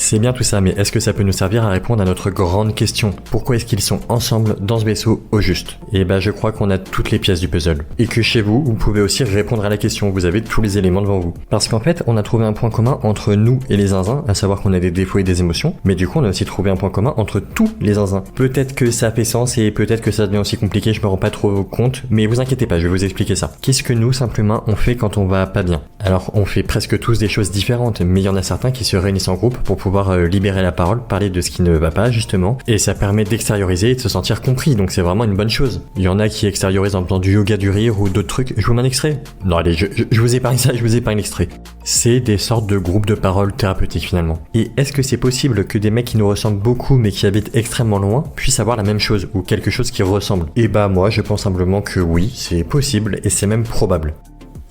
C'est bien tout ça, mais est-ce que ça peut nous servir à répondre à notre grande question? Pourquoi est-ce qu'ils sont ensemble dans ce vaisseau au juste? Et bah je crois qu'on a toutes les pièces du puzzle. Et que chez vous, vous pouvez aussi répondre à la question, vous avez tous les éléments devant vous. Parce qu'en fait, on a trouvé un point commun entre nous et les zinzins, à savoir qu'on a des défauts et des émotions, mais du coup on a aussi trouvé un point commun entre tous les zinzins. Peut-être que ça fait sens et peut-être que ça devient aussi compliqué, je me rends pas trop compte, mais vous inquiétez pas, je vais vous expliquer ça. Qu'est-ce que nous, simplement, on fait quand on va pas bien? Alors, on fait presque tous des choses différentes, mais il y en a certains qui se réunissent en groupe pour pouvoir libérer la parole, parler de ce qui ne va pas, justement, et ça permet d'extérioriser et de se sentir compris, donc c'est vraiment une bonne chose. Il y en a qui extériorisent en faisant du yoga du rire ou d'autres trucs. Je vous mets un extrait? Non, allez, je vous épargne ça, je vous épargne l'extrait. C'est des sortes de groupes de parole thérapeutiques, finalement. Et est-ce que c'est possible que des mecs qui nous ressemblent beaucoup, mais qui habitent extrêmement loin, puissent avoir la même chose, ou quelque chose qui ressemble? Et bah, moi, je pense simplement que oui, c'est possible, et c'est même probable.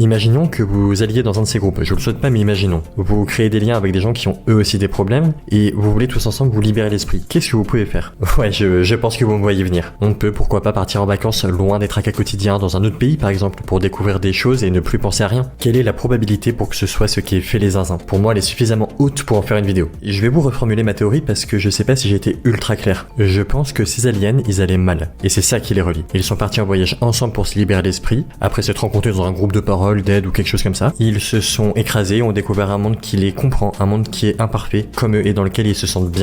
Imaginons que vous alliez dans un de ces groupes, je vous le souhaite pas mais imaginons. Vous créez des liens avec des gens qui ont eux aussi des problèmes et vous voulez tous ensemble vous libérer l'esprit. Qu'est-ce que vous pouvez faire? Ouais, je pense que vous me voyez venir. On peut pourquoi pas partir en vacances loin des tracas quotidiens dans un autre pays par exemple pour découvrir des choses et ne plus penser à rien. Quelle est la probabilité pour que ce soit ce qui est fait les zinzins? Pour moi elle est suffisamment haute pour en faire une vidéo. Et je vais vous reformuler ma théorie parce que je sais pas si j'ai été ultra clair. Je pense que ces aliens ils allaient mal et c'est ça qui les relie. Ils sont partis en voyage ensemble pour se libérer l'esprit, après s'être rencontrés dans un groupe de parole, d'aide ou quelque chose comme ça. Ils se sont écrasés, ont découvert un monde qui les comprend, un monde qui est imparfait comme eux et dans lequel ils se sentent bien.